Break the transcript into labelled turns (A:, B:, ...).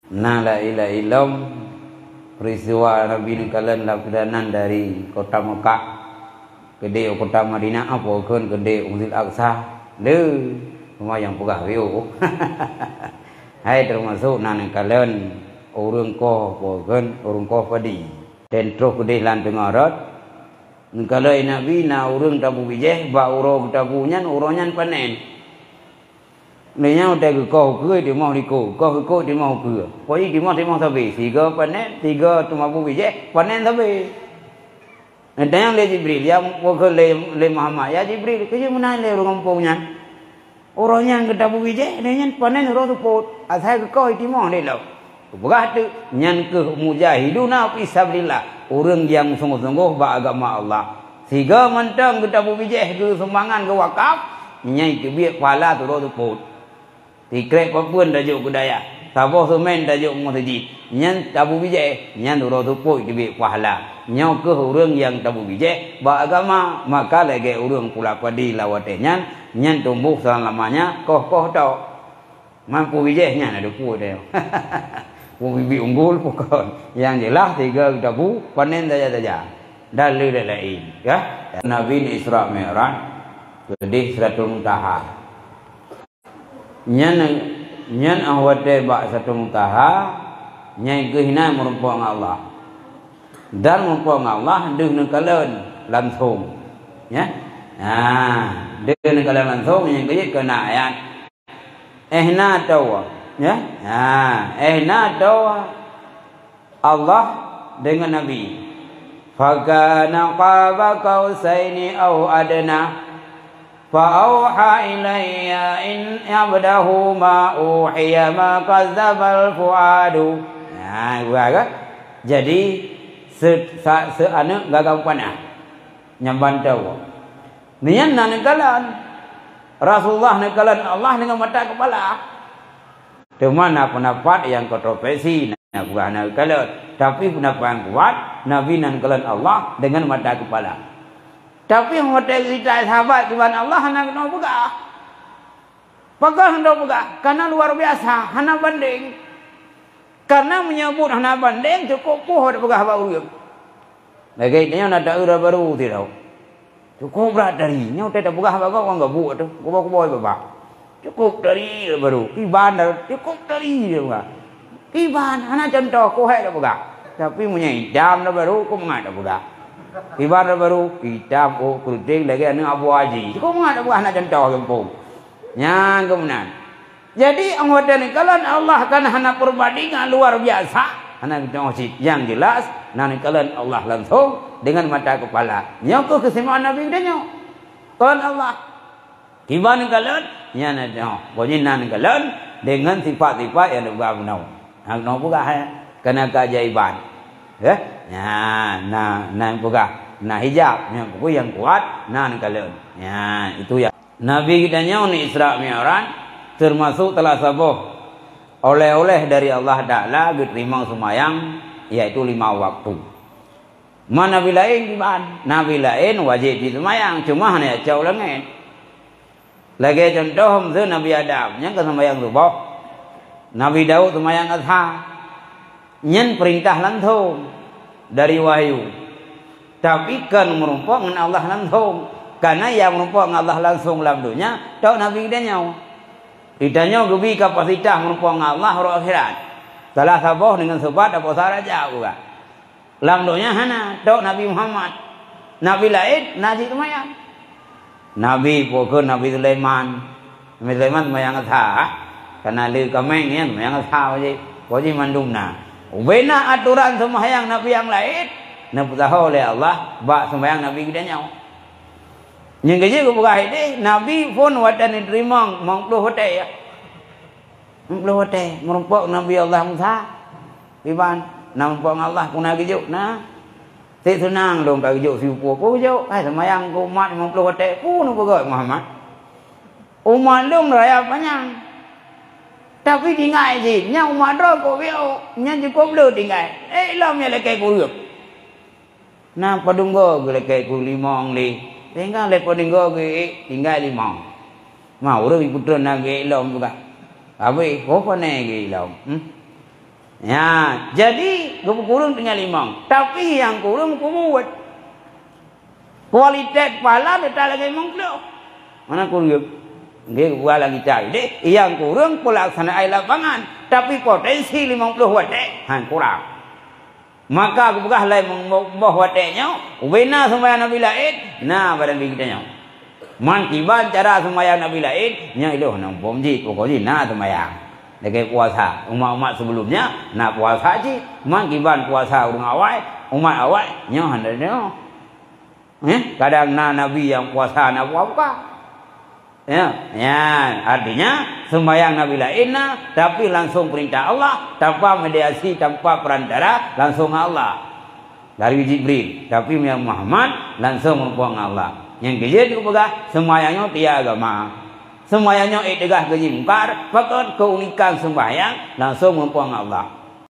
A: Na la ilaha illallah peristiwa Nabi nikalan lapidanan dari kota Mekah gede kota Madinah apa kan gede Masjid Aqsa le rumah yang pegah view hai termasuk na nikalan orang ko kan orang ko padi dan terus gede lan dengarat nikalan Nabi na orang tabu bijeh ba urang tabunya uronyan panen nếu nhau tại cái cầu cưới thì mau đi cầu thì mau cửa có gì thì mau thà về thì cơ phần tụi mà bu bị chết phần nét thà về nên đang lên Jibril ya mau ke le Muhammad ya Jibril cái gì mana le orang punya orang yang kita bu bị chết nên nhân phần nét rồi tu pot asal cái cầu thì mau đi đâu bukan tu nhân ke mujahiduna fi sabilillah orang yang sungguh-sungguh beragama Allah sehingga mentang kita bu bị chết ke sumbangan ke wakaf nyai ke biak pala tu rồi tu pot thì krep papun dah juk budaya sabo semen dah juk motaji nyan tabu bijak nyan duro tu poi di pahala nyau ke urang yang tabu bijak beragama maka lagi urang pula padi lawate nyan tumbuk selamanya koh tau mampu bijak nyan ada poi dia bibi unggul pokok yang jelas tiga tabu panen saja dalil lain ya Nabi Isra Mi'raj di Sidratul Muntaha nyan ahwate ba satu muntaha nyai kehina merumpang Allah dan merumpang Allah deun kalen langsung ya deun kalen langsung nyai kejit kena ayat ehna tawa ya ehna tawa Allah dengan Nabi fakana qaba qausaini au adna فأوحى إلي إن عبده ما أوحي ما كذب الفؤاد. Nah, kan? Jadi seanak gagal panah nyambantau. Nian nekalan Rasulullah nekalan Allah dengan mata kepala. Di mana pendapat yang kontroversi nak bukan nekalan, tapi pendapat yang kuat Nabi nekalan Allah dengan mata kepala. Tapi hotel cerita sahabat Tuhan Allah hendak nak buka. Pakai hendak buka karena luar biasa hana banding. Karena menyebut hana banding cukup pohon buka baru. Bagainya nak ada baru tidak. Cukup berat dari nya tidak buka baru kau enggak buat tu. Kau boy bapak. Cukup dari baru. Iban cukup dari juga. Iban hana contoh kau hai buka. Tapi punya jam baru kau mengada buka. Ibarat baru kita kuruting lagi anu abu haji. Kau mengada buah nak contoh kampung. Yang kemudian. Jadi anggota ni kalau Allah kan hana perbandingan luar biasa. Hana kita yang jelas. Nani kalau Allah langsung dengan mata kepala. Nyok kesemaan Nabi dia nyok. Kalau Allah. Kiban kalau yang ada. Pokoknya nani kalau dengan sifat-sifat yang bergabung. Hak no buka kena keajaiban. Ya, nah buka, nah hijab, yang kuat, nah kalian, ya itu ya. Nabi kita ni Isra Mi'raj termasuk telah sabuh oleh-oleh dari Allah Taala diterima semayang, yaitu 5 waktu. Mana Nabi lain gimana? Nabi lain wajib di semayang, cuma hanya jauh lengan. Lagi contoh Nabi Adam, yang ke semayang subuh, Nabi Daud semayang adha. Nyen perintah langsung dari wahyu. Tapi kan merumpok dengan Allah langsung. Karena yang merumpok dengan Allah langsung dalam dunia, tahu Nabi dia nyawa. Ditanya lebih kapasitas merumpok dengan Allah roh akhirat. Salah sabuh dengan sebab apa saja juga. Dalam dunia hana tahu Nabi Muhammad. Nabi lain naji semayang. Nabi pokok Nabi Sulaiman. Nabi Sulaiman semayang asha. Karena li kameng ya semayang asha wajib mandumna. Bena aturan sembahyang Nabi yang lain, Nabi tahu oleh Allah, bak sembahyang Nabi kita nyawa. Yang kerja aku buka ini, Nabi pun wadah diterima, mengpuluh hotel ya. Mengpuluh hotel, merumpok Nabi Allah Musa. Iban, nampak Allah pun nak kejuk, nah. Saya senang dong tak kejuk si upu, aku kejuk. Sembahyang aku umat mengpuluh hotel, pun aku pergi Muhammad. Umat dong raya panjang. Tapi tinggal je, nya umat dah kau biar, nya cukup le tinggal. Lamnya lekai kuruk. Nah padunggo lekai kur 5 li. Tinggal le padunggo ke tinggal 5. Mau orang putra nak ke lam bukan. Abi, apa ni ke lam? Ya, jadi kurung tinggal limang. Tapi yang kurung kuat. Kualitas pala dia tak lagi mengklo. Mana kurung? Dia buat lagi cari. Dek, yang kurung pelaksana air lapangan. Tapi potensi 50 watt. Kurang. Maka aku buka halai membah wattnya. Ubena sembahyang Nabi lain. Nah, badan kita man kiban cara sembahyang Nabi lain. Nya itu nang pomji pokoknya nah sembahyang. Dekat puasa umat-umat sebelumnya nak puasa haji. Man kiban puasa urang awal. Umat awal nya handanya. Kadang Nabi yang puasa nak apa? Ya, artinya sembahyang Nabi lain tapi langsung perintah Allah tanpa mediasi, tanpa perantara, langsung Allah dari Jibril. Tapi yang Muhammad langsung merupakan Allah. Yang kejadian juga sembahyangnya tiada agama. Sembahyangnya itigah keji mungkar, fakir keunikan sembahyang langsung merupakan Allah.